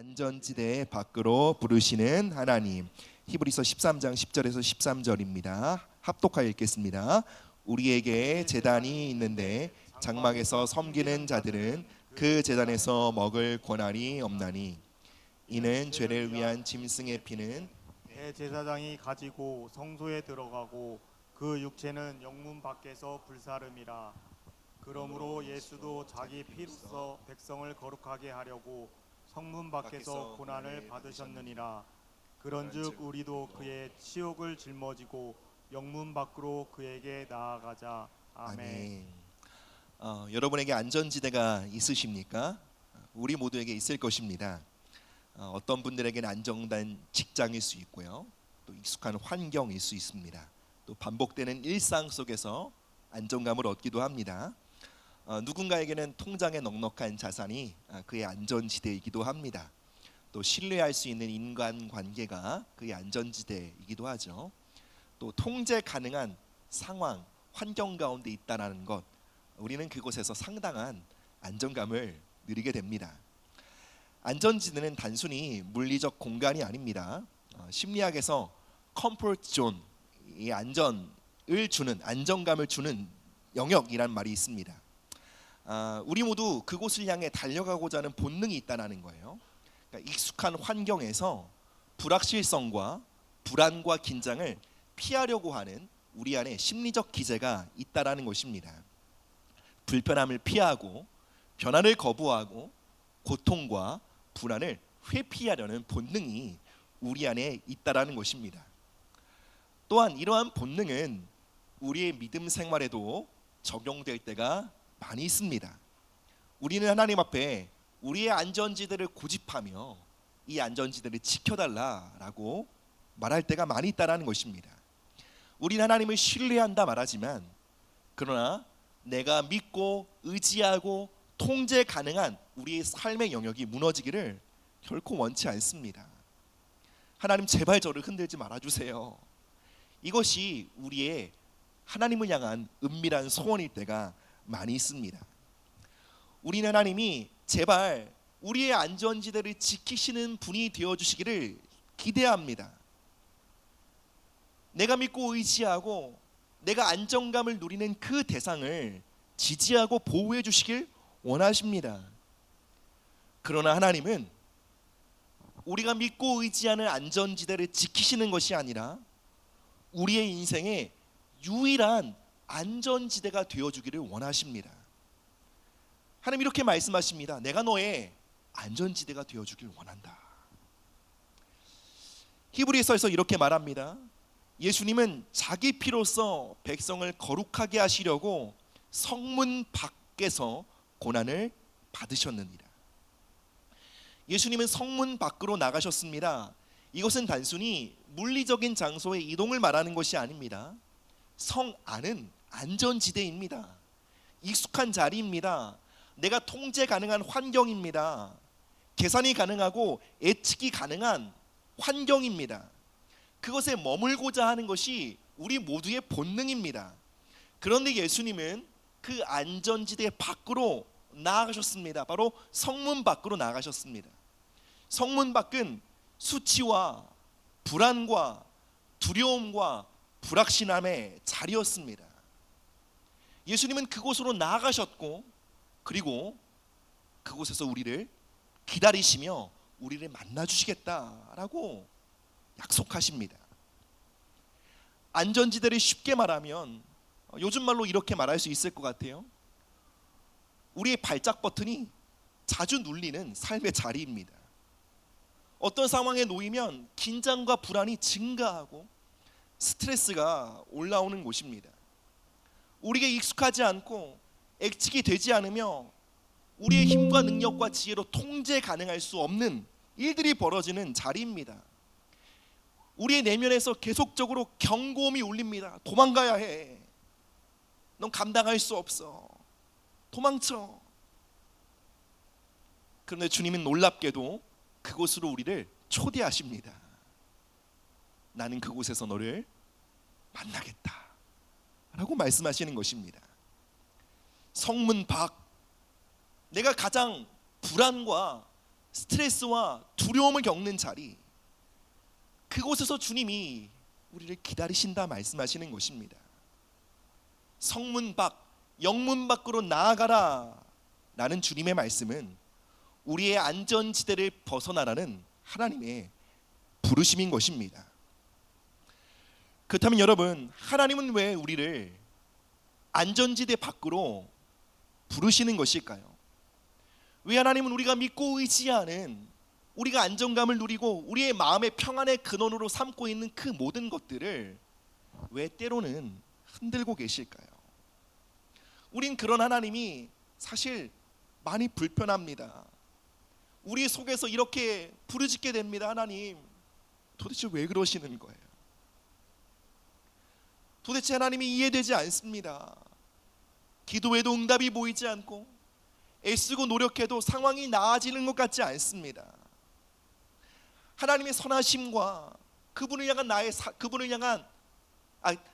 안전지대 밖으로 부르시는 하나님. 히브리서 13장 10절에서 13절입니다. 합독하여 읽겠습니다. 우리에게 제단이 있는데 장막에서 섬기는 자들은 그 제단에서 먹을 권한이 없나니 이는 죄를 위한 짐승의 피는 대제사장이 가지고 성소에 들어가고 그 육체는 영문 밖에서 불사름이라. 그러므로 예수도 자기 피로써 백성을 거룩하게 하려고 성문 밖에서 고난을 받으셨느니라. 그런즉 우리도 그의 치욕을 짊어지고 영문 밖으로 그에게 나아가자. 아멘. 여러분에게 안전지대가 있으십니까? 우리 모두에게 있을 것입니다. 어떤 분들에게는 안정된 직장일 수 있고요, 또 익숙한 환경일 수 있습니다. 또 반복되는 일상 속에서 안정감을 얻기도 합니다. 누군가에게는 통장에 넉넉한 자산이 그의 안전지대이기도 합니다. 또 신뢰할 수 있는 인간관계가 그의 안전지대이기도 하죠. 또 통제 가능한 상황, 환경 가운데 있다는 것, 우리는 그곳에서 상당한 안정감을 누리게 됩니다. 안전지대는 단순히 물리적 공간이 아닙니다. 심리학에서 컴포트 존, 이 안전을 주는, 안정감을 주는 영역이란 말이 있습니다. 우리 모두 그곳을 향해 달려가고자 하는 본능이 있다는 거예요. 그러니까 익숙한 환경에서 불확실성과 불안과 긴장을 피하려고 하는 우리 안에 심리적 기제가 있다는 것입니다. 불편함을 피하고 변화를 거부하고 고통과 불안을 회피하려는 본능이 우리 안에 있다는 것입니다. 또한 이러한 본능은 우리의 믿음 생활에도 적용될 때가 많이 있습니다. 우리는 하나님 앞에 우리의 안전지대를 고집하며 이 안전지대를 지켜달라라고 말할 때가 많이 있다는 것입니다. 우리는 하나님을 신뢰한다 말하지만, 그러나 내가 믿고 의지하고 통제 가능한 우리의 삶의 영역이 무너지기를 결코 원치 않습니다. 하나님, 제발 저를 흔들지 말아주세요. 이것이 우리의 하나님을 향한 은밀한 소원일 때가 많이 있습니다. 우리는 하나님이 제발 우리의 안전지대를 지키시는 분이 되어주시기를 기대합니다. 내가 믿고 의지하고 내가 안정감을 누리는 그 대상을 지지하고 보호해 주시길 원하십니다. 그러나 하나님은 우리가 믿고 의지하는 안전지대를 지키시는 것이 아니라 우리의 인생의 유일한 안전지대가 되어주기를 원하십니다. 하나님 이렇게 말씀하십니다. 내가 너의 안전지대가 되어주길 원한다. 히브리서에서 이렇게 말합니다. 예수님은 자기 피로써 백성을 거룩하게 하시려고 성문 밖에서 고난을 받으셨느니라. 예수님은 성문 밖으로 나가셨습니다. 이것은 단순히 물리적인 장소의 이동을 말하는 것이 아닙니다. 성 안은 안전지대입니다. 익숙한 자리입니다. 내가 통제 가능한 환경입니다. 계산이 가능하고 예측이 가능한 환경입니다. 그것에 머물고자 하는 것이 우리 모두의 본능입니다. 그런데 예수님은 그 안전지대 밖으로 나아가셨습니다. 바로 성문 밖으로 나가셨습니다. 성문 밖은 수치와 불안과 두려움과 불확신함의 자리였습니다. 예수님은 그곳으로 나아가셨고, 그리고 그곳에서 우리를 기다리시며 우리를 만나주시겠다라고 약속하십니다. 안전지대를 쉽게 말하면 요즘 말로 이렇게 말할 수 있을 것 같아요. 우리의 발작 버튼이 자주 눌리는 삶의 자리입니다. 어떤 상황에 놓이면 긴장과 불안이 증가하고 스트레스가 올라오는 곳입니다. 우리에게 익숙하지 않고 예측이 되지 않으며 우리의 힘과 능력과 지혜로 통제 가능할 수 없는 일들이 벌어지는 자리입니다. 우리의 내면에서 계속적으로 경고음이 울립니다. 도망가야 해. 넌 감당할 수 없어. 도망쳐. 그런데 주님은 놀랍게도 그곳으로 우리를 초대하십니다. 나는 그곳에서 너를 만나겠다 라고 말씀하시는 것입니다. 성문 밖, 내가 가장 불안과 스트레스와 두려움을 겪는 자리, 그곳에서 주님이 우리를 기다리신다 말씀하시는 것입니다. 성문 밖, 영문 밖으로 나아가라 라는 주님의 말씀은 우리의 안전지대를 벗어나라는 하나님의 부르심인 것입니다. 그렇다면 여러분, 하나님은 왜 우리를 안전지대 밖으로 부르시는 것일까요? 왜 하나님은 우리가 믿고 의지하는, 우리가 안정감을 누리고 우리의 마음의 평안의 근원으로 삼고 있는 그 모든 것들을 왜 때로는 흔들고 계실까요? 우린 그런 하나님이 사실 많이 불편합니다. 우리 속에서 이렇게 부르짖게 됩니다. 하나님, 도대체 왜 그러시는 거예요? 도대체 하나님이 이해되지 않습니다. 기도해도 응답이 보이지 않고 애쓰고 노력해도 상황이 나아지는 것 같지 않습니다. 하나님의 선하심과 그분을 향한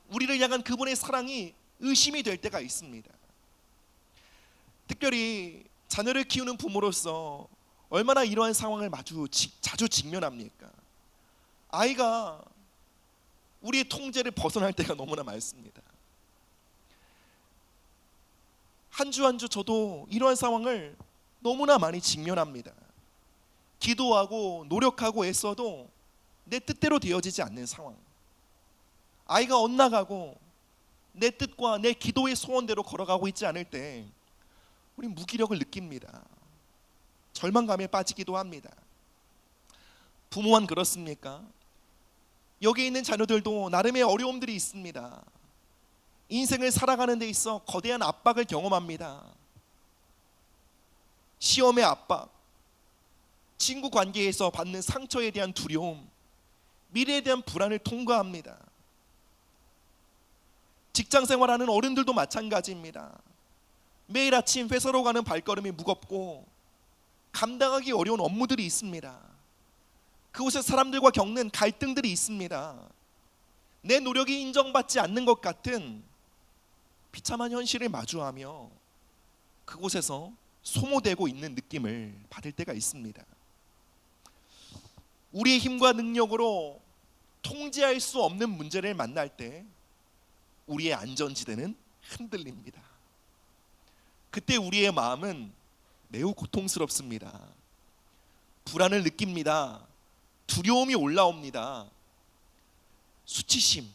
우리를 향한 그분의 사랑이 의심이 될 때가 있습니다. 특별히 자녀를 키우는 부모로서 얼마나 이러한 상황을 자주 직면합니까? 아이가 우리의 통제를 벗어날 때가 너무나 많습니다. 한 주 한 주 저도 이러한 상황을 너무나 많이 직면합니다. 기도하고 노력하고 애써도 내 뜻대로 되어지지 않는 상황, 아이가 엇나가고 내 뜻과 내 기도의 소원대로 걸어가고 있지 않을 때 우린 무기력을 느낍니다. 절망감에 빠지기도 합니다. 부모만 그렇습니까? 여기 있는 자녀들도 나름의 어려움들이 있습니다. 인생을 살아가는 데 있어 거대한 압박을 경험합니다. 시험의 압박, 친구 관계에서 받는 상처에 대한 두려움, 미래에 대한 불안을 통과합니다. 직장 생활하는 어른들도 마찬가지입니다. 매일 아침 회사로 가는 발걸음이 무겁고 감당하기 어려운 업무들이 있습니다. 그곳에 사람들과 겪는 갈등들이 있습니다. 내 노력이 인정받지 않는 것 같은 비참한 현실을 마주하며 그곳에서 소모되고 있는 느낌을 받을 때가 있습니다. 우리의 힘과 능력으로 통제할 수 없는 문제를 만날 때 우리의 안전지대는 흔들립니다. 그때 우리의 마음은 매우 고통스럽습니다. 불안을 느낍니다. 두려움이 올라옵니다. 수치심,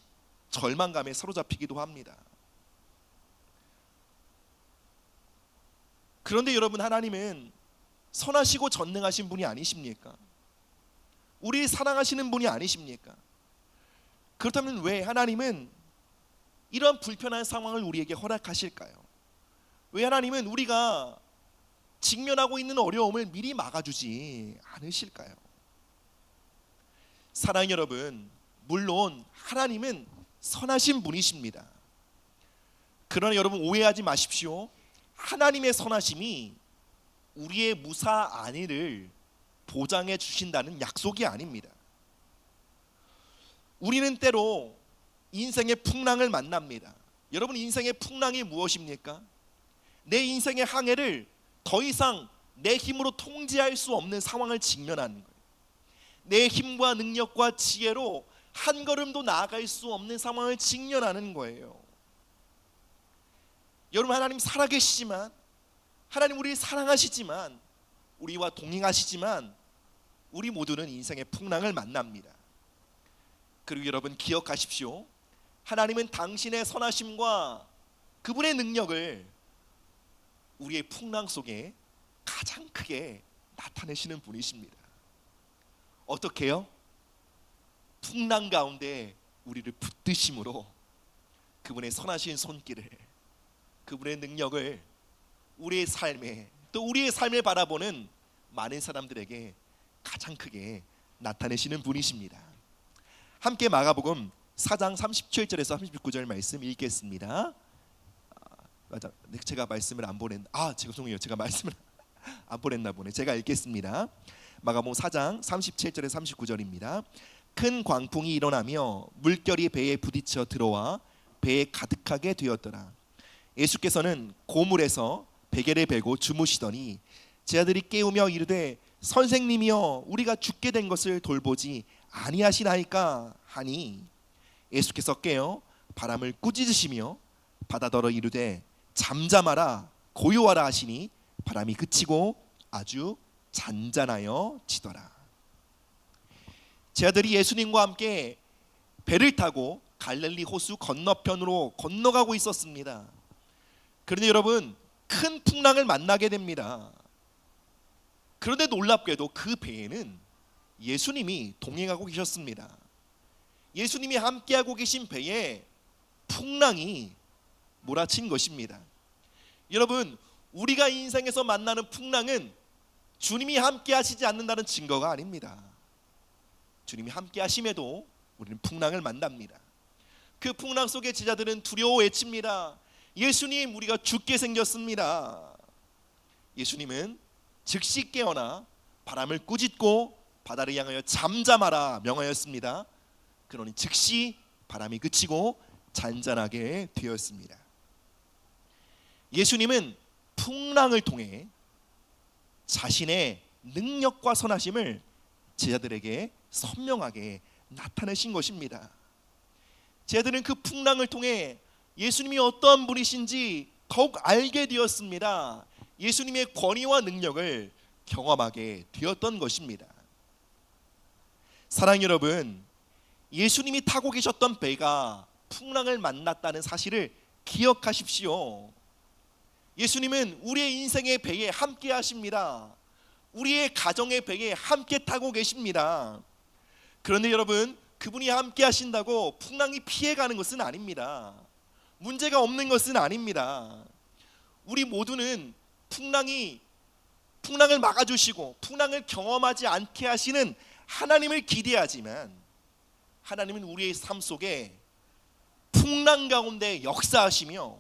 절망감에 사로잡히기도 합니다. 그런데 여러분, 하나님은 선하시고 전능하신 분이 아니십니까? 우리를 사랑하시는 분이 아니십니까? 그렇다면 왜 하나님은 이런 불편한 상황을 우리에게 허락하실까요? 왜 하나님은 우리가 직면하고 있는 어려움을 미리 막아주지 않으실까요? 사랑하는 여러분, 물론 하나님은 선하신 분이십니다. 그러나 여러분, 오해하지 마십시오. 하나님의 선하심이 우리의 무사 안위를 보장해 주신다는 약속이 아닙니다. 우리는 때로 인생의 풍랑을 만납니다. 여러분, 인생의 풍랑이 무엇입니까? 내 인생의 항해를 더 이상 내 힘으로 통제할 수 없는 상황을 직면하는 거예요. 내 힘과 능력과 지혜로 한 걸음도 나아갈 수 없는 상황을 직면하는 거예요. 여러분, 하나님 살아계시지만, 하나님 우리를 사랑하시지만, 우리와 동행하시지만 우리 모두는 인생의 풍랑을 만납니다. 그리고 여러분, 기억하십시오. 하나님은 당신의 선하심과 그분의 능력을 우리의 풍랑 속에 가장 크게 나타내시는 분이십니다. 어떻게요? 풍랑 가운데 우리를 붙드심으로 그분의 선하신 손길을, 그분의 능력을 우리의 삶에, 또 우리의 삶을 바라보는 많은 사람들에게 가장 크게 나타내시는 분이십니다. 함께 마가복음 4장 37절에서 39절 말씀 읽겠습니다. 맞아, 제가 말씀을 안 보냈. 죄송해요. 제가 말씀을 안 보냈나 보네. 제가 읽겠습니다. 마가복음 4장 37절에서 39절입니다. 큰 광풍이 일어나며 물결이 배에 부딪혀 들어와 배에 가득하게 되었더라. 예수께서는 고물에서 베개를 베고 주무시더니 제자들이 깨우며 이르되 선생님이여 우리가 죽게 된 것을 돌보지 아니하시나이까 하니 예수께서 깨어 바람을 꾸짖으시며 바다더러 이르되 잠잠하라 고요하라 하시니 바람이 그치고 아주 잔잔하여 지더라. 제 아들이 예수님과 함께 배를 타고 갈릴리 호수 건너편으로 건너가고 있었습니다. 그런데 여러분, 큰 풍랑을 만나게 됩니다. 그런데 놀랍게도 그 배에는 예수님이 동행하고 계셨습니다. 예수님이 함께하고 계신 배에 풍랑이 몰아친 것입니다. 여러분, 우리가 인생에서 만나는 풍랑은 주님이 함께 하시지 않는다는 증거가 아닙니다. 주님이 함께 하심에도 우리는 풍랑을 만납니다. 그 풍랑 속에 제자들은 두려워 외칩니다. 예수님, 우리가 죽게 생겼습니다. 예수님은 즉시 깨어나 바람을 꾸짖고 바다를 향하여 잠잠하라 명하였습니다. 그러니 즉시 바람이 그치고 잔잔하게 되었습니다. 예수님은 풍랑을 통해 자신의 능력과 선하심을 제자들에게 선명하게 나타내신 것입니다. 제자들은 그 풍랑을 통해 예수님이 어떠한 분이신지 더욱 알게 되었습니다. 예수님의 권위와 능력을 경험하게 되었던 것입니다. 사랑하는 여러분, 예수님이 타고 계셨던 배가 풍랑을 만났다는 사실을 기억하십시오. 예수님은 우리의 인생의 배에 함께 하십니다. 우리의 가정의 배에 함께 타고 계십니다. 그런데 여러분, 그분이 함께 하신다고 풍랑이 피해가는 것은 아닙니다. 문제가 없는 것은 아닙니다. 우리 모두는 풍랑을 막아주시고 풍랑을 경험하지 않게 하시는 하나님을 기대하지만, 하나님은 우리의 삶 속에 풍랑 가운데 역사하시며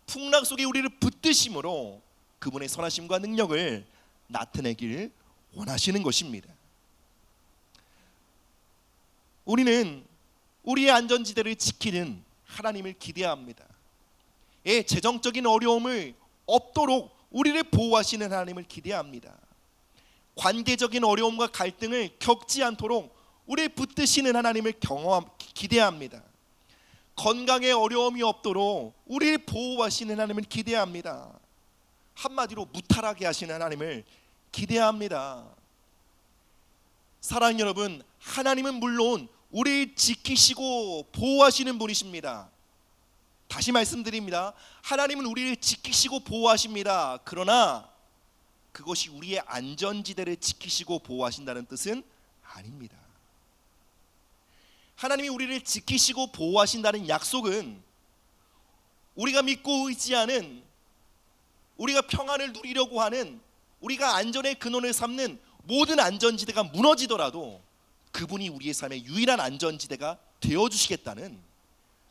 풍랑 속에 우리를 붙드심으로 그분의 선하심과 능력을 나타내길 원하시는 것입니다. 우리는 우리의 안전지대를 지키는 하나님을 기대합니다. 재정적인 어려움을 없도록 우리를 보호하시는 하나님을 기대합니다. 관계적인 어려움과 갈등을 겪지 않도록 우리를 붙드시는 하나님을 기대합니다. 건강에 어려움이 없도록 우리를 보호하시는 하나님을 기대합니다. 한마디로 무탈하게 하시는 하나님을 기대합니다. 사랑하는 여러분, 하나님은 물론 우리를 지키시고 보호하시는 분이십니다. 다시 말씀드립니다. 하나님은 우리를 지키시고 보호하십니다. 그러나 그것이 우리의 안전지대를 지키시고 보호하신다는 뜻은 아닙니다. 하나님이 우리를 지키시고 보호하신다는 약속은 우리가 믿고 의지하는, 우리가 평안을 누리려고 하는, 우리가 안전의 근원을 삼는 모든 안전지대가 무너지더라도 그분이 우리의 삶의 유일한 안전지대가 되어주시겠다는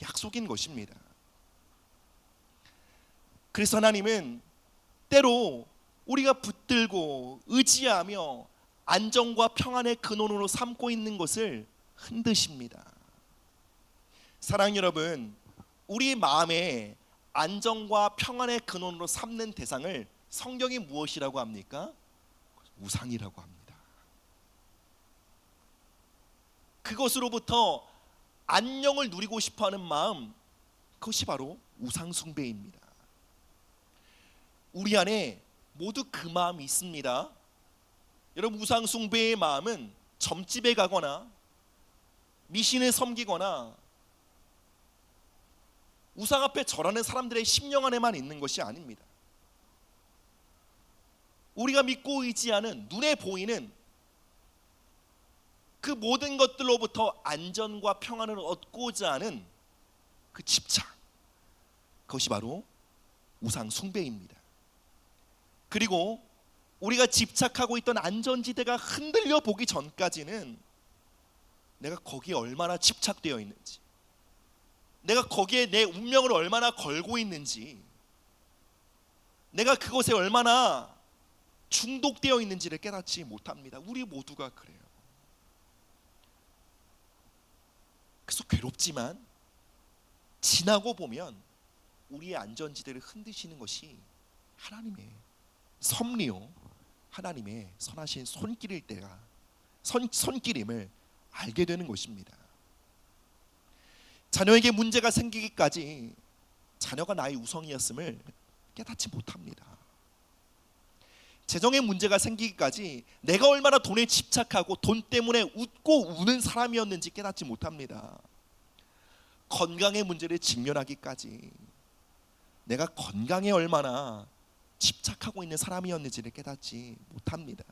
약속인 것입니다. 그래서 하나님은 때로 우리가 붙들고 의지하며 안정과 평안의 근원으로 삼고 있는 것을 흔드십니다. 사랑하는 여러분, 우리 마음에 안정과 평안의 근원으로 삼는 대상을 성경이 무엇이라고 합니까? 우상이라고 합니다. 그것으로부터 안녕을 누리고 싶어하는 마음, 그것이 바로 우상 숭배입니다. 우리 안에 모두 그 마음이 있습니다. 여러분, 우상 숭배의 마음은 점집에 가거나 미신을 섬기거나 우상 앞에 절하는 사람들의 심령 안에만 있는 것이 아닙니다. 우리가 믿고 의지하는 눈에 보이는 그 모든 것들로부터 안전과 평안을 얻고자 하는 그 집착, 그것이 바로 우상 숭배입니다. 그리고 우리가 집착하고 있던 안전지대가 흔들려 보기 전까지는 내가 거기에 얼마나 집착되어 있는지, 내가 거기에 내 운명을 얼마나 걸고 있는지, 내가 그것에 얼마나 중독되어 있는지를 깨닫지 못합니다. 우리 모두가 그래요. 그래서 괴롭지만 지나고 보면 우리의 안전지대를 흔드시는 것이 하나님의 섭리요 하나님의 선하신 손길일 때가 손길임을 알게 되는 것입니다. 자녀에게 문제가 생기기까지 자녀가 나의 우성이었음을 깨닫지 못합니다. 재정에 문제가 생기기까지 내가 얼마나 돈에 집착하고 돈 때문에 웃고 우는 사람이었는지 깨닫지 못합니다. 건강의 문제를 직면하기까지 내가 건강에 얼마나 집착하고 있는 사람이었는지를 깨닫지 못합니다.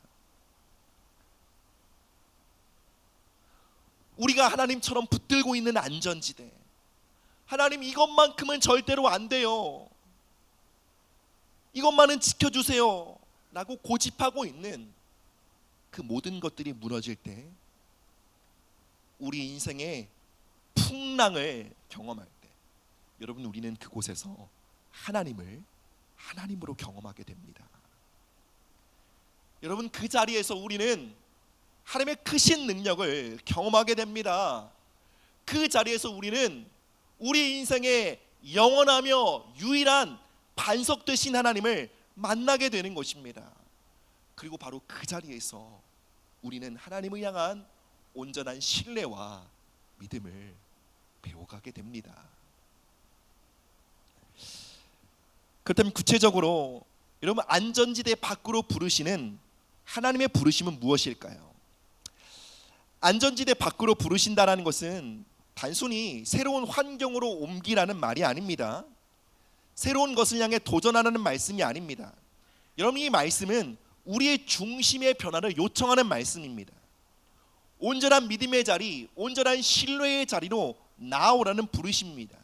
우리가 하나님처럼 붙들고 있는 안전지대, 하나님 이것만큼은 절대로 안 돼요, 이것만은 지켜주세요 라고 고집하고 있는 그 모든 것들이 무너질 때, 우리 인생의 풍랑을 경험할 때, 여러분 우리는 그곳에서 하나님으로 경험하게 됩니다. 여러분 그 자리에서 우리는 하나님의 크신 능력을 경험하게 됩니다. 그 자리에서 우리는 우리 인생의 영원하며 유일한 반석 되신 하나님을 만나게 되는 것입니다. 그리고 바로 그 자리에서 우리는 하나님을 향한 온전한 신뢰와 믿음을 배워가게 됩니다. 그렇다면 구체적으로 여러분 안전지대 밖으로 부르시는 하나님의 부르심은 무엇일까요? 안전지대 밖으로 부르신다는 것은 단순히 새로운 환경으로 옮기라는 말이 아닙니다. 새로운 것을 향해 도전하라는 말씀이 아닙니다. 여러분 이 말씀은 우리의 중심의 변화를 요청하는 말씀입니다. 온전한 믿음의 자리, 온전한 신뢰의 자리로 나아오라는 부르심입니다.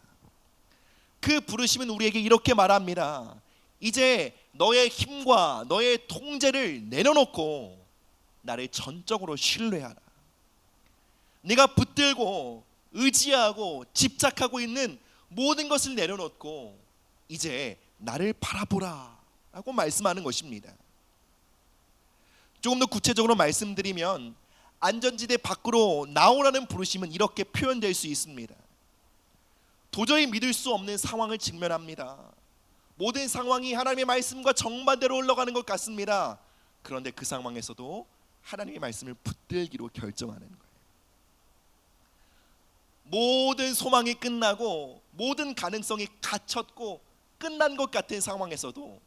그 부르심은 우리에게 이렇게 말합니다. 이제 너의 힘과 너의 통제를 내려놓고 나를 전적으로 신뢰하라. 네가 붙들고 의지하고 집착하고 있는 모든 것을 내려놓고 이제 나를 바라보라 라고 말씀하는 것입니다. 조금 더 구체적으로 말씀드리면 안전지대 밖으로 나오라는 부르심은 이렇게 표현될 수 있습니다. 도저히 믿을 수 없는 상황을 직면합니다. 모든 상황이 하나님의 말씀과 정반대로 흘러가는 것 같습니다. 그런데 그 상황에서도 하나님의 말씀을 붙들기로 결정하는 거예요. 모든 소망이 끝나고 모든 가능성이 갇혔고 끝난 것 같은 상황에서도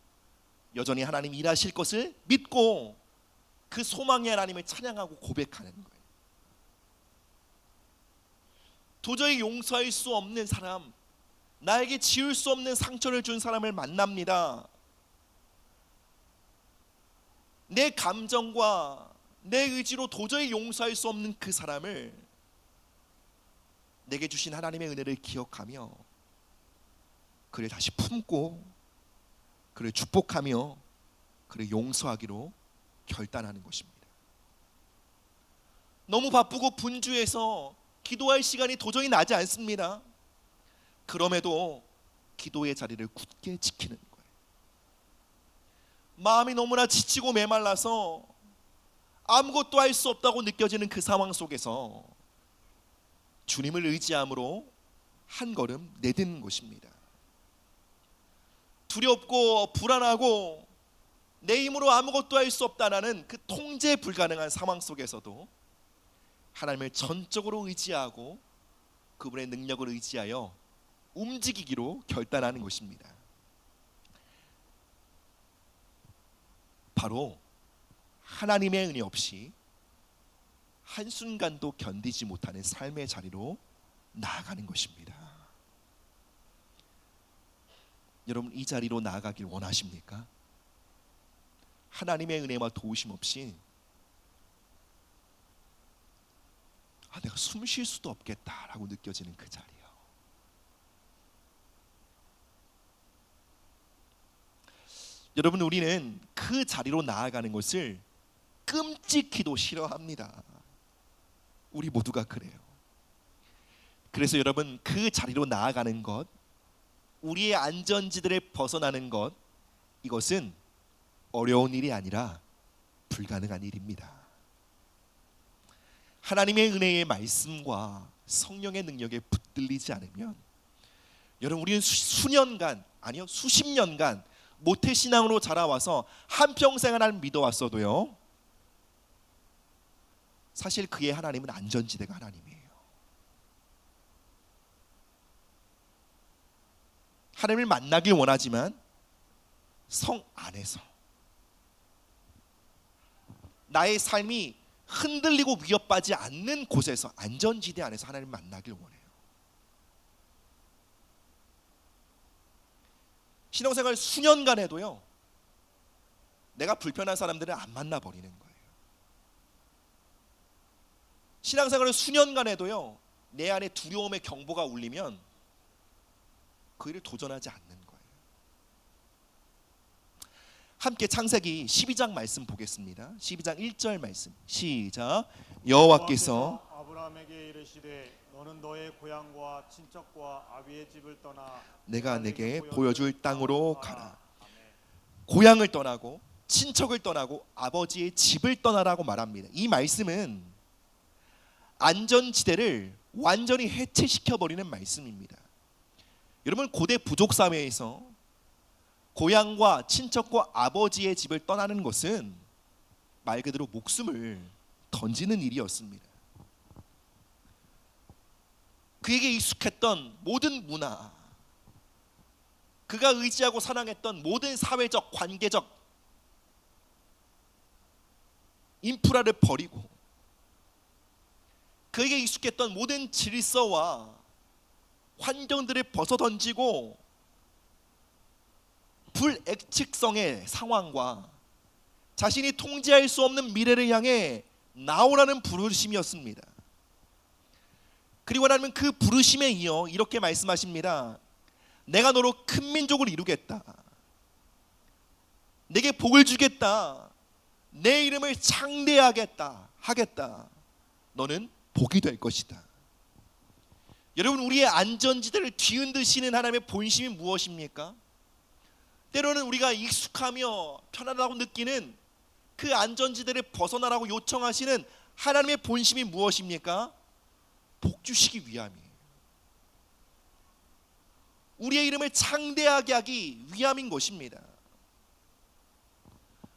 여전히 하나님 일하실 것을 믿고 그 소망의 하나님을 찬양하고 고백하는 거예요. 도저히 용서할 수 없는 사람, 나에게 지울 수 없는 상처를 준 사람을 만납니다. 내 감정과 내 의지로 도저히 용서할 수 없는 그 사람을 내게 주신 하나님의 은혜를 기억하며 그를 다시 품고 그를 축복하며 그를 용서하기로 결단하는 것입니다. 너무 바쁘고 분주해서 기도할 시간이 도저히 나지 않습니다. 그럼에도 기도의 자리를 굳게 지키는 거예요. 마음이 너무나 지치고 메말라서 아무것도 할 수 없다고 느껴지는 그 상황 속에서 주님을 의지함으로 한 걸음 내딛는 것입니다. 두렵고 불안하고 내 힘으로 아무것도 할 수 없다는 그 통제 불가능한 상황 속에서도 하나님을 전적으로 의지하고 그분의 능력을 의지하여 움직이기로 결단하는 것입니다. 바로 하나님의 은혜 없이 한순간도 견디지 못하는 삶의 자리로 나아가는 것입니다. 여러분 이 자리로 나아가길 원하십니까? 하나님의 은혜와 도우심 없이 내가 숨 쉴 수도 없겠다라고 느껴지는 그 자리요. 여러분 우리는 그 자리로 나아가는 것을 끔찍히도 싫어합니다. 우리 모두가 그래요. 그래서 여러분 그 자리로 나아가는 것, 우리의 안전지대를 벗어나는 것, 이것은 어려운 일이 아니라 불가능한 일입니다. 하나님의 은혜의 말씀과 성령의 능력에 붙들리지 않으면 여러분 우리는 수년간, 아니요 수십 년간 모태신앙으로 자라와서 한평생 하나님 믿어왔어도요, 사실 그의 하나님은 안전지대가 하나님이에요. 하나님을 만나길 원하지만 성 안에서 나의 삶이 흔들리고 위협받지 않는 곳에서, 안전지대 안에서 하나님을 만나길 원해요. 신앙생활 수년간 해도요, 내가 불편한 사람들을 안 만나버리는 거예요. 신앙생활을 수년간 해도요, 내 안에 두려움의 경보가 울리면 그 일을 도전하지 않는 거예요. 함께 창세기 12장 말씀 보겠습니다. 12장 1절 말씀 시작. 여호와께서 아브라함에게 이르시되 너는 너의 고향과 친척과 아비의 집을 떠나 내가 내게 보여줄 땅으로 가라. 고향을 떠나고 친척을 떠나고 아버지의 집을 떠나라고 말합니다. 이 말씀은 안전지대를 완전히 해체시켜버리는 말씀입니다. 여러분, 고대 부족 사회에서 고향과 친척과 아버지의 집을 떠나는 것은 말 그대로 목숨을 던지는 일이었습니다. 그에게 익숙했던 모든 문화, 그가 의지하고 사랑했던 모든 사회적, 관계적 인프라를 버리고 그에게 익숙했던 모든 질서와 환경들을 벗어던지고 불예측성의 상황과 자신이 통제할 수 없는 미래를 향해 나오라는 부르심이었습니다. 그리고 하나님은 그 부르심에 이어 이렇게 말씀하십니다. 내가 너로 큰 민족을 이루겠다. 내게 복을 주겠다. 내 이름을 창대하겠다. 하겠다. 너는 복이 될 것이다. 여러분, 우리의 안전지대를 뒤흔드시는 하나님의 본심이 무엇입니까? 때로는 우리가 익숙하며 편안하다고 느끼는 그 안전지대를 벗어나라고 요청하시는 하나님의 본심이 무엇입니까? 복 주시기 위함이에요. 우리의 이름을 창대하게 하기 위함인 것입니다.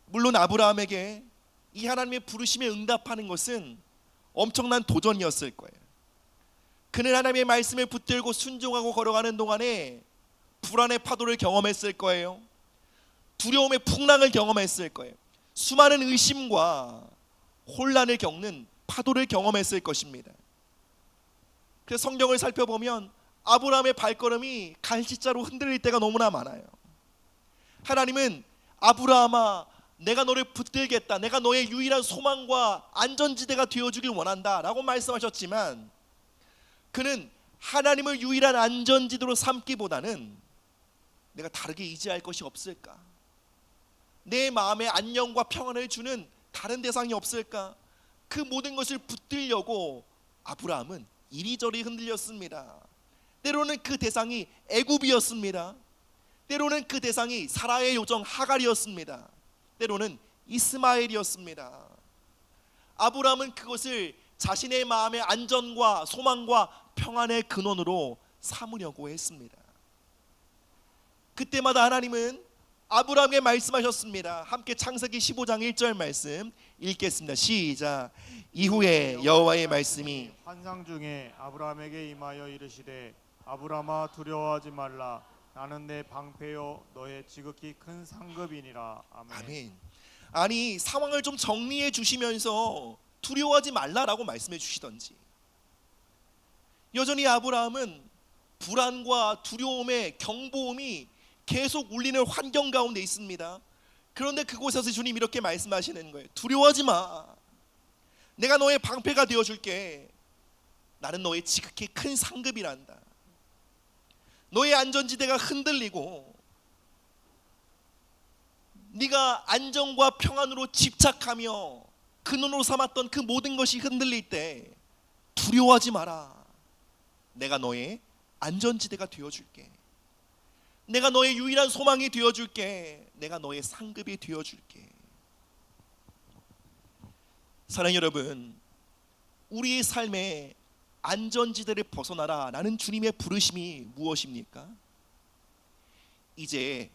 물론 아브라함에게 이 하나님의 부르심에 응답하는 것은 엄청난 도전이었을 거예요. 그는 하나님의 말씀을 붙들고 순종하고 걸어가는 동안에 불안의 파도를 경험했을 거예요. 두려움의 풍랑을 경험했을 거예요. 수많은 의심과 혼란을 겪는 파도를 경험했을 것입니다. 그래서 성경을 살펴보면 아브라함의 발걸음이 갈짓자로 흔들릴 때가 너무나 많아요. 하나님은 아브라함아, 내가 너를 붙들겠다. 내가 너의 유일한 소망과 안전지대가 되어주길 원한다 라고 말씀하셨지만, 그는 하나님을 유일한 안전지대로 삼기보다는 내가 다르게 의지할 것이 없을까? 내 마음에 안녕과 평안을 주는 다른 대상이 없을까? 그 모든 것을 붙들려고 아브라함은 이리저리 흔들렸습니다. 때로는 그 대상이 애굽이었습니다. 때로는 그 대상이 사라의 요정 하갈이었습니다. 때로는 이스마엘이었습니다. 아브라함은 그것을 자신의 마음의 안전과 소망과 평안의 근원으로 삼으려고 했습니다. 그때마다 하나님은 아브라함에게 말씀하셨습니다. 함께 창세기 15장 1절 말씀 읽겠습니다. 시작. 이후에 여호와의 말씀이 환상 중에 아브라함에게 임하여 이르시되 아브라함아 두려워하지 말라. 나는 내 방패요 너의 지극히 큰 상급이니라. 아멘. 아멘. 아니, 상황을 좀 정리해 주시면서 두려워하지 말라라고 말씀해 주시던지, 여전히 아브라함은 불안과 두려움의 경보음이 계속 울리는 환경 가운데 있습니다. 그런데 그곳에서 주님 이렇게 말씀하시는 거예요. 두려워하지 마. 내가 너의 방패가 되어줄게. 나는 너의 지극히 큰 상급이란다. 너의 안전지대가 흔들리고 네가 안정과 평안으로 집착하며 근원으로 삼았던 그 모든 것이 흔들릴 때 두려워하지 마라. 내가 너의 안전지대가 되어줄게. 내가 너의 유일한 소망이 되어줄게. 내가 너의 상급이 되어줄게. 사랑하는 여러분, 우리의 삶에 안전지대를 벗어나라 라는 주님의 부르심이 무엇입니까? 이제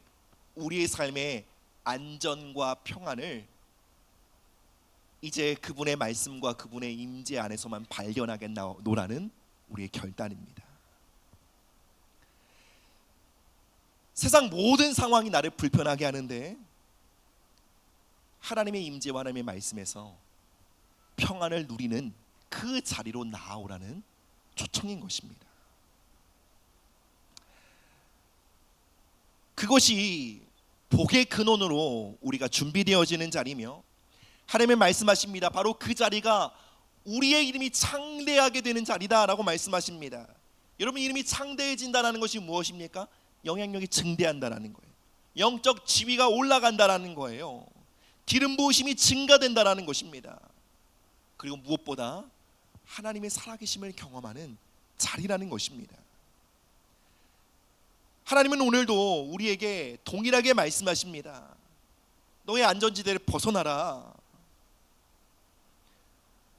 우리의 삶의 안전과 평안을 이제 그분의 말씀과 그분의 임재 안에서만 발견하겠노라는 우리의 결단입니다. 세상 모든 상황이 나를 불편하게 하는데 하나님의 임재와 하나님의 말씀에서 평안을 누리는 그 자리로 나아오라는 초청인 것입니다. 그것이 복의 근원으로 우리가 준비되어지는 자리며 하나님의 말씀하십니다. 바로 그 자리가 우리의 이름이 창대하게 되는 자리다라고 말씀하십니다. 여러분, 이름이 창대해진다는 것이 무엇입니까? 영향력이 증대한다는 거예요. 영적 지위가 올라간다는 거예요. 기름 부으심이 증가된다는 것입니다. 그리고 무엇보다 하나님의 살아계심을 경험하는 자리라는 것입니다. 하나님은 오늘도 우리에게 동일하게 말씀하십니다. 너의 안전지대를 벗어나라.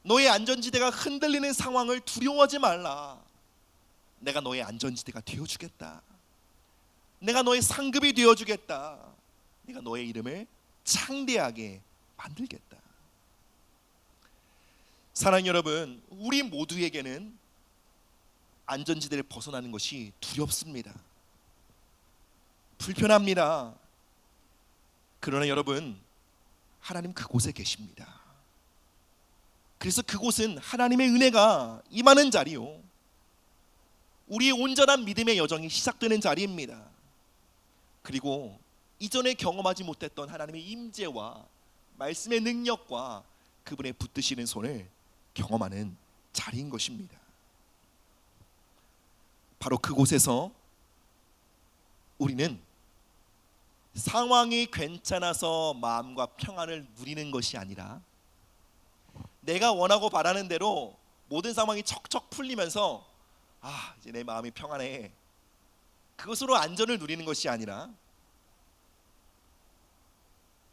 너의 안전지대가 흔들리는 상황을 두려워하지 말라. 내가 너의 안전지대가 되어주겠다. 내가 너의 상급이 되어주겠다. 내가 너의 이름을 창대하게 만들겠다. 사랑하는 여러분, 우리 모두에게는 안전지대를 벗어나는 것이 두렵습니다. 불편합니다. 그러나 여러분, 하나님 그곳에 계십니다. 그래서 그곳은 하나님의 은혜가 임하는 자리요, 우리의 온전한 믿음의 여정이 시작되는 자리입니다. 그리고 이전에 경험하지 못했던 하나님의 임재와 말씀의 능력과 그분의 붙드시는 손을 경험하는 자리인 것입니다. 바로 그곳에서 우리는 상황이 괜찮아서 마음과 평안을 누리는 것이 아니라 내가 원하고 바라는 대로 모든 상황이 척척 풀리면서 이제 내 마음이 평안해, 그것으로 안전을 누리는 것이 아니라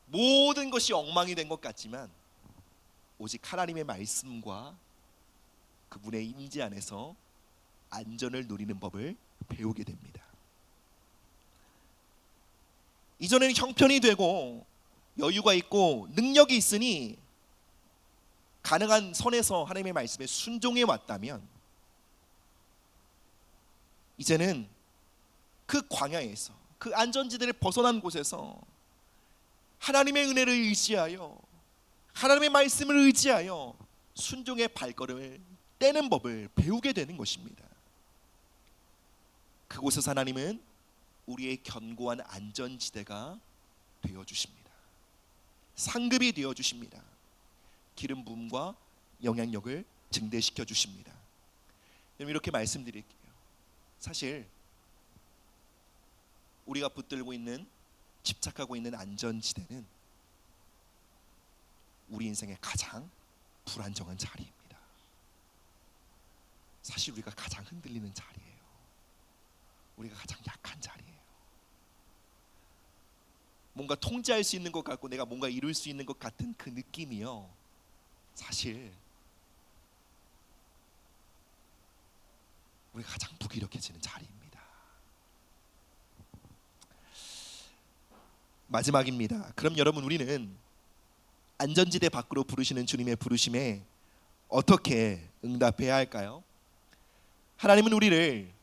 모든 것이 엉망이 된 것 같지만 오직 하나님의 말씀과 그분의 임재 안에서 안전을 누리는 법을 배우게 됩니다. 이전에는 형편이 되고 여유가 있고 능력이 있으니 가능한 선에서 하나님의 말씀에 순종해 왔다면, 이제는 그 광야에서, 그 안전지대를 벗어난 곳에서 하나님의 은혜를 의지하여, 하나님의 말씀을 의지하여 순종의 발걸음을 떼는 법을 배우게 되는 것입니다. 그곳에서 하나님은 우리의 견고한 안전지대가 되어주십니다. 상급이 되어주십니다. 기름 부음과 영향력을 증대시켜 주십니다. 여러분, 이렇게 말씀드릴게요. 사실 우리가 붙들고 있는, 집착하고 있는 안전지대는 우리 인생의 가장 불안정한 자리입니다. 사실 우리가 가장 흔들리는 자리예요. 우리가 가장 약한 자리예요. 뭔가 통제할 수 있는 것 같고 내가 뭔가 이룰 수 있는 것 같은 그 느낌이요, 사실 우리가 가장 무기력해지는 자리입니다. 마지막입니다. 그럼 여러분, 우리는 안전지대 밖으로 부르시는 주님의 부르심에 어떻게 응답해야 할까요? 하나님은 우리를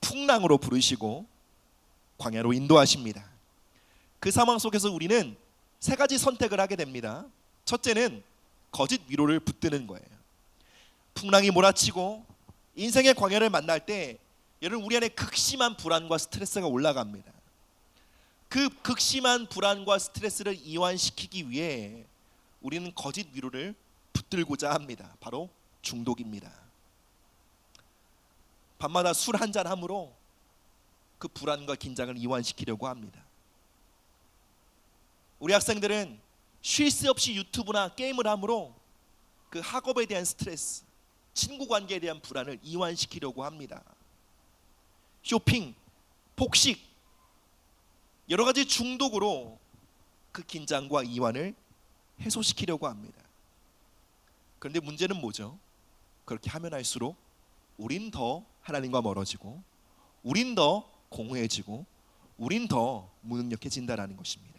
풍랑으로 부르시고 광야로 인도하십니다. 그 상황 속에서 우리는 세 가지 선택을 하게 됩니다. 첫째는 거짓 위로를 붙드는 거예요. 풍랑이 몰아치고 인생의 광야를 만날 때 여러분, 우리 안에 극심한 불안과 스트레스가 올라갑니다. 그 극심한 불안과 스트레스를 이완시키기 위해 우리는 거짓 위로를 붙들고자 합니다. 바로 중독입니다. 밤마다 술 한잔 함으로 그 불안과 긴장을 이완시키려고 합니다. 우리 학생들은 쉴 새 없이 유튜브나 게임을 함으로 그 학업에 대한 스트레스, 친구 관계에 대한 불안을 이완시키려고 합니다. 쇼핑, 폭식, 여러 가지 중독으로 그 긴장과 이완을 해소시키려고 합니다. 그런데 문제는 뭐죠? 그렇게 하면 할수록 우린 더 하나님과 멀어지고, 우린 더 공허해지고, 우린 더 무능력해진다라는 것입니다.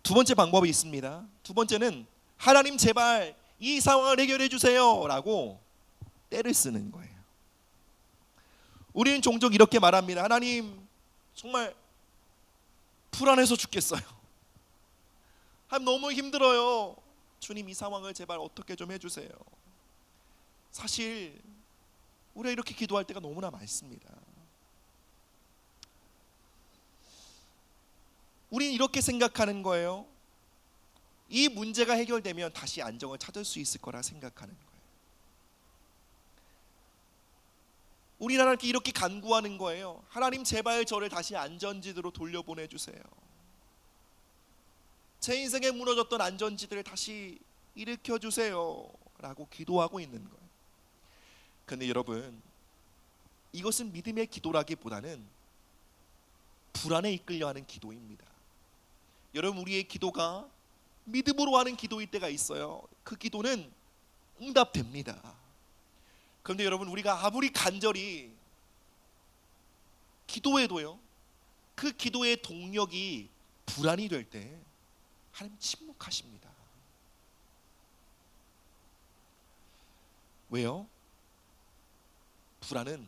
두 번째 방법이 있습니다. 두 번째는 하나님 제발 이 상황을 해결해 주세요 라고 때를 쓰는 거예요. 우리는 종종 이렇게 말합니다. 하나님 정말 불안해서 죽겠어요. 하나님 너무 힘들어요. 주님 이 상황을 제발 어떻게 좀 해주세요. 사실 우리가 이렇게 기도할 때가 너무나 많습니다. 우리는 이렇게 생각하는 거예요. 이 문제가 해결되면 다시 안정을 찾을 수 있을 거라 생각하는 거예요. 우리는 하나님께 이렇게 간구하는 거예요. 하나님 제발 저를 다시 안전지대로 돌려보내주세요. 제 인생에 무너졌던 안전지대를 다시 일으켜주세요 라고 기도하고 있는 거예요. 그런데 여러분, 이것은 믿음의 기도라기보다는 불안에 이끌려하는 기도입니다. 여러분, 우리의 기도가 믿음으로 하는 기도일 때가 있어요. 그 기도는 응답됩니다. 그런데 여러분, 우리가 아무리 간절히 기도해도요, 그 기도의 동력이 불안이 될 때 하나님 침묵하십니다. 왜요? 불안은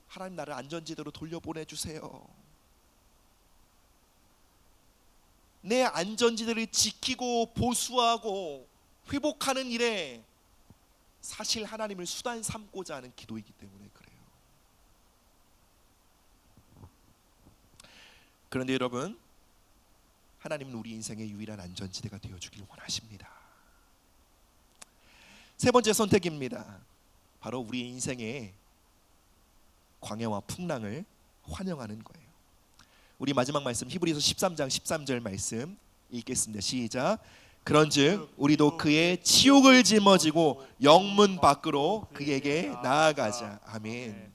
하나님 나를 안전지대로 돌려보내주세요, 내 안전지대를 지키고 보수하고 회복하는 일에 사실 하나님을 수단 삼고자 하는 기도이기 때문에 그래요. 그런데 여러분, 하나님은 우리 인생의 유일한 안전지대가 되어주길 원하십니다. 세 번째 선택입니다. 바로 우리 인생의 광야와 풍랑을 환영하는 거예요. 우리 마지막 말씀 히브리서 13장 13절 말씀 읽겠습니다. 시작. 그런즉 우리도 그의 치욕을 짊어지고 영문 밖으로 그에게 나아가자. 아멘.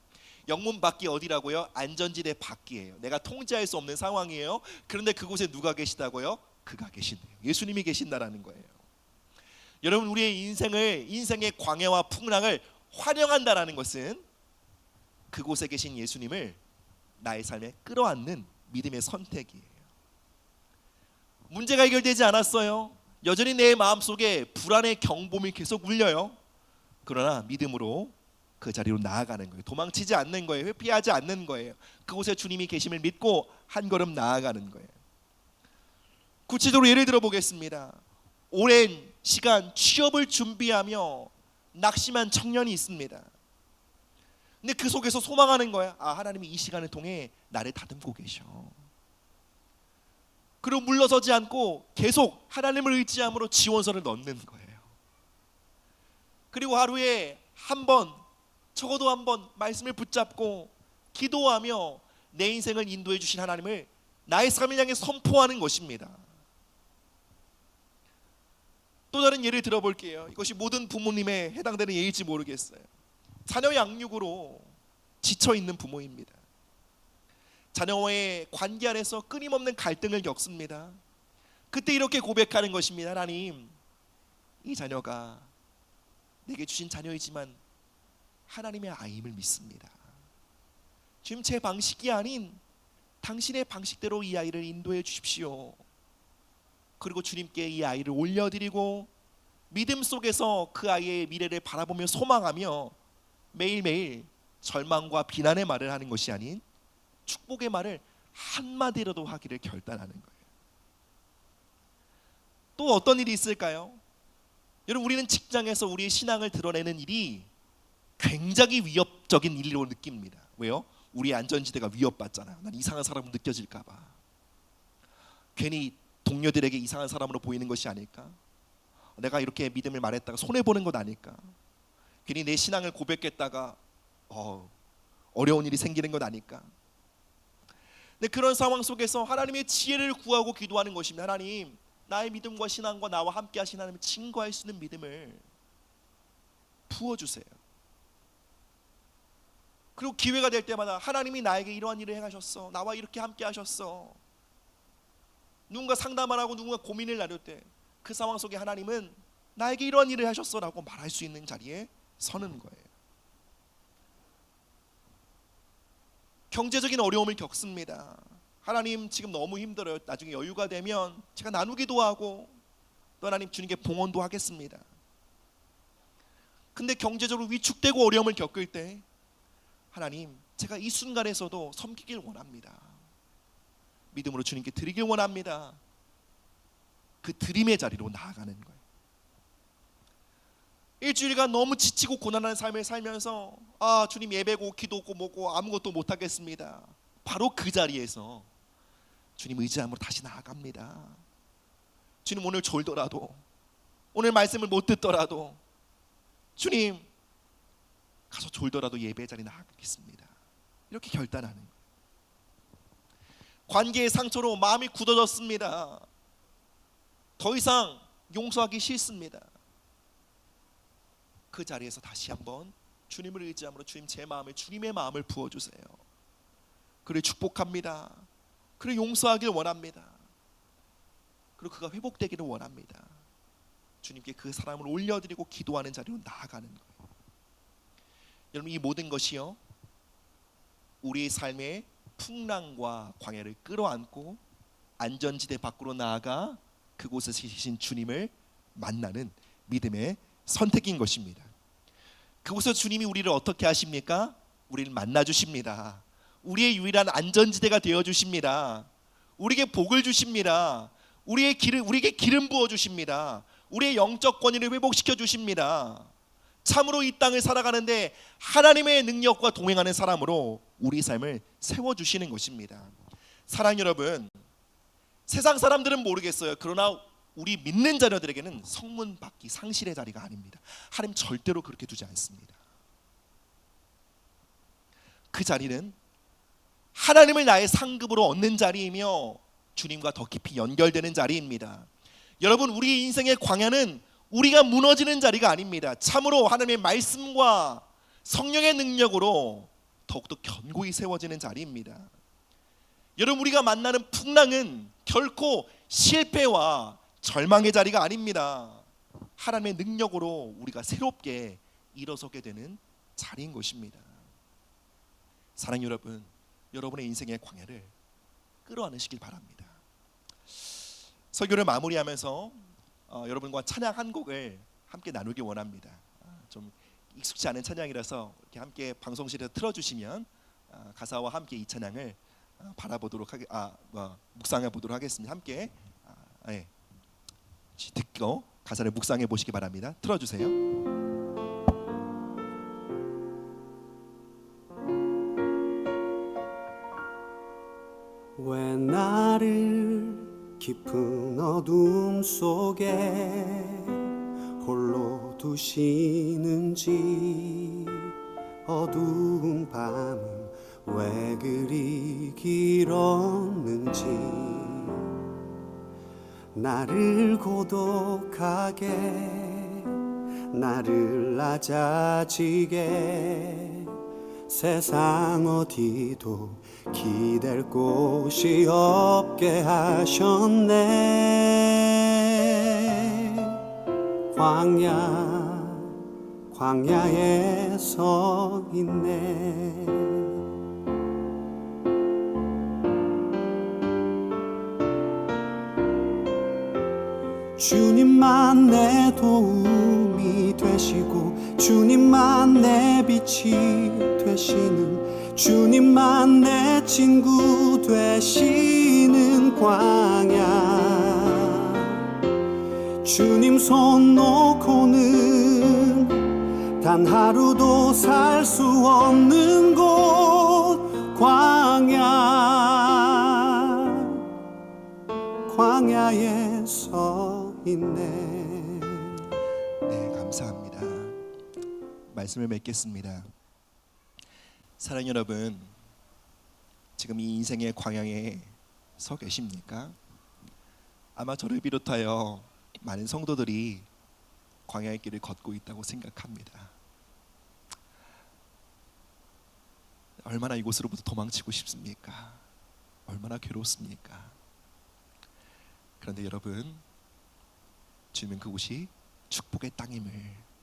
영문 밖이 어디라고요? 안전지대 밖이에요. 내가 통제할 수 없는 상황이에요. 그런데 그곳에 누가 계시다고요? 그가 계신대요. 예수님이 계신다라는 거예요. 여러분, 우리의 인생의 광야와 풍랑을 환영한다라는 것은 그곳에 계신 예수님을 나의 삶에 끌어안는 믿음의 선택이에요. 문제가 해결되지 않았어요. 여전히 내 마음속에 불안의 경보음이 계속 울려요. 그러나 믿음으로 그 자리로 나아가는 거예요. 도망치지 않는 거예요. 회피하지 않는 거예요. 그곳에 주님이 계심을 믿고 한 걸음 나아가는 거예요. 구체적으로 예를 들어 보겠습니다. 오랜 시간 취업을 준비하며 낙심한 청년이 있습니다. 근데 그 속에서 소망하는 거야. 하나님이 이 시간을 통해 나를 다듬고 계셔. 그리고 물러서지 않고 계속 하나님을 의지함으로 지원서를 넣는 거예요. 그리고 하루에 한 번, 적어도 한 번 말씀을 붙잡고 기도하며 내 인생을 인도해 주신 하나님을 나의 삶을 향해 선포하는 것입니다. 또 다른 예를 들어볼게요. 이것이 모든 부모님에 해당되는 예일지 모르겠어요. 자녀 양육으로 지쳐있는 부모입니다. 자녀와의 관계 안에서 끊임없는 갈등을 겪습니다. 그때 이렇게 고백하는 것입니다. 하나님, 이 자녀가 내게 주신 자녀이지만 하나님의 아임을 믿습니다. 지금 제 방식이 아닌 당신의 방식대로 이 아이를 인도해 주십시오. 그리고 주님께 이 아이를 올려드리고 믿음 속에서 그 아이의 미래를 바라보며 소망하며 매일매일 절망과 비난의 말을 하는 것이 아닌 축복의 말을 한마디라도 하기를 결단하는 거예요. 또 어떤 일이 있을까요? 여러분, 우리는 직장에서 우리의 신앙을 드러내는 일이 굉장히 위협적인 일로 느낍니다. 왜요? 우리의 안전지대가 위협받잖아요. 난 이상한 사람으로 느껴질까 봐. 괜히 동료들에게 이상한 사람으로 보이는 것이 아닐까? 내가 이렇게 믿음을 말했다가 손해보는 것 아닐까? 괜히 내 신앙을 고백했다가 어려운 일이 생기는 것 아닐까? 근데 그런 상황 속에서 하나님의 지혜를 구하고 기도하는 것입니다. 하나님, 나의 믿음과 신앙과 나와 함께 하신 하나님을 증거할 수 있는 믿음을 부어주세요. 그리고 기회가 될 때마다 하나님이 나에게 이러한 일을 행하셨어, 나와 이렇게 함께 하셨어, 누군가 상담을 하고 누군가 고민을 나눌 때 그 상황 속에 하나님은 나에게 이러한 일을 하셨어라고 말할 수 있는 자리에 서는 거예요. 경제적인 어려움을 겪습니다. 하나님 지금 너무 힘들어요. 나중에 여유가 되면 제가 나누기도 하고 또 하나님 주님께 봉헌도 하겠습니다. 근데 경제적으로 위축되고 어려움을 겪을 때 하나님 제가 이 순간에서도 섬기길 원합니다. 믿음으로 주님께 드리길 원합니다. 그 드림의 자리로 나아가는 거예요. 일주일간 너무 지치고 고난하는 삶을 살면서 주님 예배고 기도고 뭐고 아무것도 못하겠습니다. 바로 그 자리에서 주님 의지함으로 다시 나아갑니다. 주님 오늘 졸더라도 오늘 말씀을 못 듣더라도 주님 가서 졸더라도 예배 자리 나가겠습니다. 이렇게 결단하는 거예요. 관계의 상처로 마음이 굳어졌습니다. 더 이상 용서하기 싫습니다. 그 자리에서 다시 한번 주님을 의지함으로 주님 제 마음에 주님의 마음을 부어주세요. 그를 축복합니다. 그를 용서하길 원합니다. 그리고 그가 회복되기를 원합니다. 주님께 그 사람을 올려드리고 기도하는 자리로 나아가는 거예요. 여러분 이 모든 것이요 우리의 삶의 풍랑과 광야를 끌어안고 안전지대 밖으로 나아가 그곳에서 계신 주님을 만나는 믿음의 선택인 것입니다. 그곳에서 주님이 우리를 어떻게 하십니까? 우리를 만나 주십니다. 우리의 유일한 안전지대가 되어 주십니다. 우리에게 복을 주십니다. 우리에게 기름 부어 주십니다. 우리의 영적 권위를 회복시켜 주십니다. 참으로 이 땅을 살아가는데 하나님의 능력과 동행하는 사람으로 우리 삶을 세워주시는 것입니다. 사랑 여러분, 세상 사람들은 모르겠어요. 그러나 우리 믿는 자녀들에게는 성문 밖이 상실의 자리가 아닙니다. 하나님 절대로 그렇게 두지 않습니다. 그 자리는 하나님을 나의 상급으로 얻는 자리이며 주님과 더 깊이 연결되는 자리입니다. 여러분 우리 인생의 광야는 우리가 무너지는 자리가 아닙니다. 참으로 하나님의 말씀과 성령의 능력으로 더욱더 견고히 세워지는 자리입니다. 여러분 우리가 만나는 풍랑은 결코 실패와 절망의 자리가 아닙니다. 하나님의 능력으로 우리가 새롭게 일어서게 되는 자리인 것입니다. 사랑 여러분, 여러분의 인생의 광야를 끌어안으시길 바랍니다. 설교를 마무리하면서 여러분과 찬양 한 곡을 함께 나누기 원합니다. 좀 익숙지 않은 찬양이라서 이렇게 함께 방송실에서 틀어주시면 가사와 함께 이 찬양을 바라보도록 묵상해 보도록 하겠습니다. 함께 듣고 가사를 묵상해 보시기 바랍니다. 틀어주세요. 왜 나를 깊은 어둠 속에 홀로 두시는지 어두운 밤은 왜 그리 길었는지 나를 고독하게 나를 낮아지게 세상 어디도 기댈 곳이 없게 하셨네. 광야에 서 있네. 주님만 내 도움이 되시고 주님만 내 빛이 되시는 주님만 내 친구 되시는 광야 주님 손 놓고는 단 하루도 살 수 없는 곳 광야에 서 있네. 네, 감사합니다. 말씀을 맺겠습니다. 사랑 여러분, 지금 이 인생의 광야에 서 계십니까? 아마 저를 비롯하여 많은 성도들이 광야의 길을 걷고 있다고 생각합니다. 얼마나 이곳으로부터 도망치고 싶습니까? 얼마나 괴롭습니까? 그런데 여러분, 주님은 그곳이 축복의 땅임을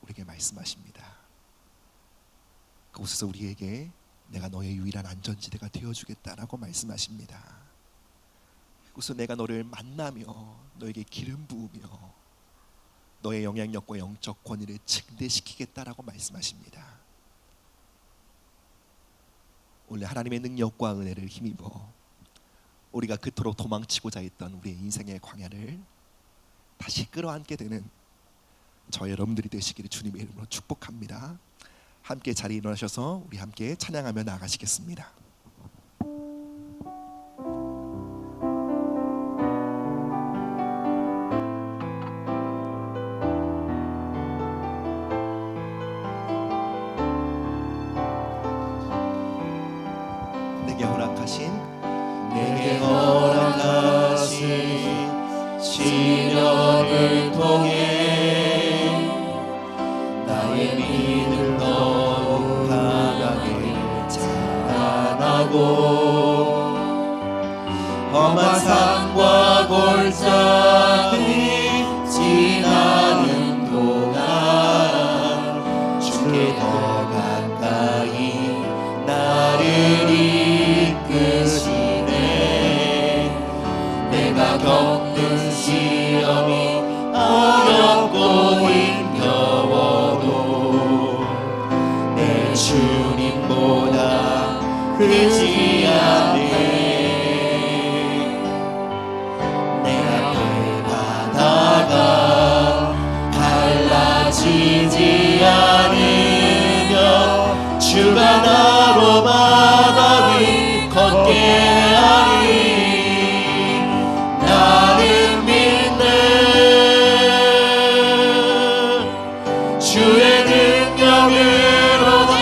우리에게 말씀하십니다. 그곳에서 우리에게 내가 너의 유일한 안전지대가 되어주겠다라고 말씀하십니다. 그래서 내가 너를 만나며 너에게 기름 부으며 너의 영향력과 영적 권위를 증대시키겠다라고 말씀하십니다. 오늘 하나님의 능력과 은혜를 힘입어 우리가 그토록 도망치고자 했던 우리의 인생의 광야를 다시 끌어안게 되는 저 여러분들이 되시기를 주님의 이름으로 축복합니다. 함께 자리에 일어나셔서 우리 함께 찬양하며 나아가시겠습니다. 내게 허락하신 시련을 통해 나의 믿음 더욱 강하게 자라나고 험한 산과 골짜기 지나는 동안 주께 더 가까이 나를 이끄시네. 내가 겪는 시험이 어렵고 힘겨워도 내 주님보다 크지 않네. 내 앞에 바다가 갈라지지 않으며 주가 나로 바다 위 걷게 하리. 나는 믿네. 주의 능력으로 내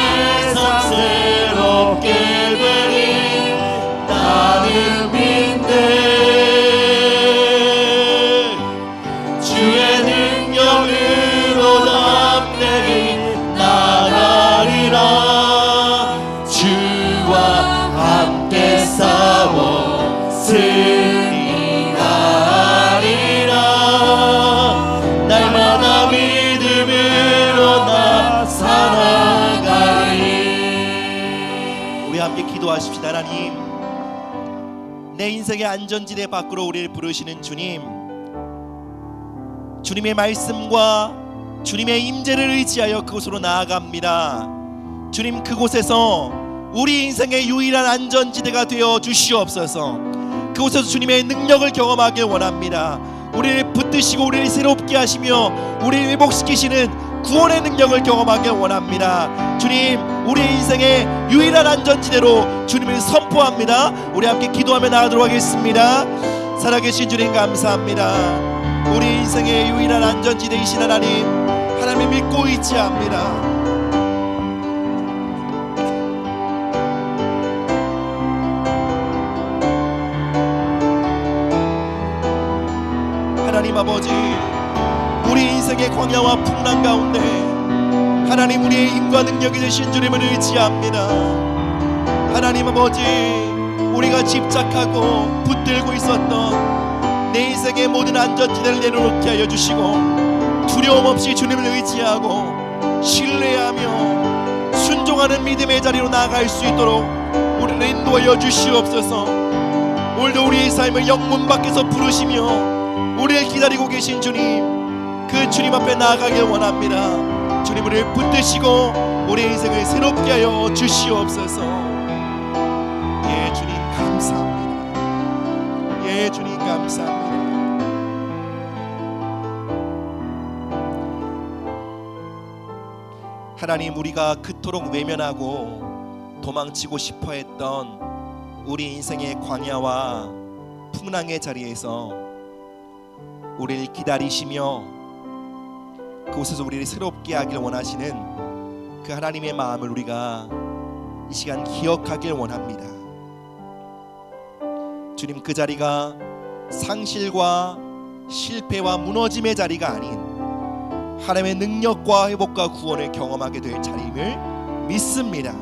삶 새롭게 되리. 나는 믿네. 주의 능력으로 담대히 나가리라. 주와 함께 싸워 승리하리라. 날마다 믿음으로 나 살아가리. 우리 함께 기도하십시다. 하나님, 내 인생의 안전지대 밖으로 우리를 부르시는 주님, 주님의 말씀과 주님의 임재를 의지하여 그곳으로 나아갑니다. 주님, 그곳에서 우리 인생의 유일한 안전지대가 되어 주시옵소서. 그곳에서 주님의 능력을 경험하길 원합니다. 우리를 붙드시고 우리를 새롭게 하시며 우리를 회복시키시는 구원의 능력을 경험하길 원합니다. 주님, 우리 인생의 유일한 안전지대로 주님을 선포합니다. 우리 함께 기도하며 나아가도록 하겠습니다. 살아계신 주님 감사합니다. 우리 인생의 유일한 안전지대이신 하나님, 하나님을 믿고 의지합니다. 하나님 아버지, 우리 인생의 광야와 풍랑 가운데 하나님, 우리의 힘과 능력이 되신 주님을 의지합니다. 하나님 아버지, 우리가 집착하고 붙들고 있었던 내 인생의 모든 안전지대를 내려놓게 하여 주시고 두려움 없이 주님을 의지하고 신뢰하며 순종하는 믿음의 자리로 나아갈 수 있도록 우리를 인도하여 주시옵소서. 오늘도 우리의 삶을 영문 밖에서 부르시며 우리를 기다리고 계신 주님, 그 주님 앞에 나아가길 원합니다. 주님, 우리를 붙드시고 우리의 인생을 새롭게 하여 주시옵소서. 예, 주님 감사합니다. 예, 주님 감사합니다. 하나님, 우리가 그토록 외면하고 도망치고 싶어했던 우리 인생의 광야와 풍랑의 자리에서 우리를 기다리시며 그곳에서 우리를 새롭게 하길 원하시는 그 하나님의 마음을 우리가 이 시간 기억하길 원합니다. 주님, 그 자리가 상실과 실패와 무너짐의 자리가 아닌 하나님의 능력과 회복과 구원을 경험하게 될 자리임을 믿습니다.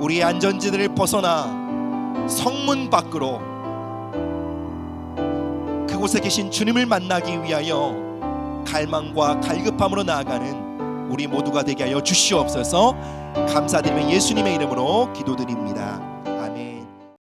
우리의 안전지대를 벗어나 성문 밖으로 그곳에 계신 주님을 만나기 위하여 갈망과 갈급함으로 나아가는 우리 모두가 되게 하여 주시옵소서. 감사드리며 예수님의 이름으로 기도드립니다.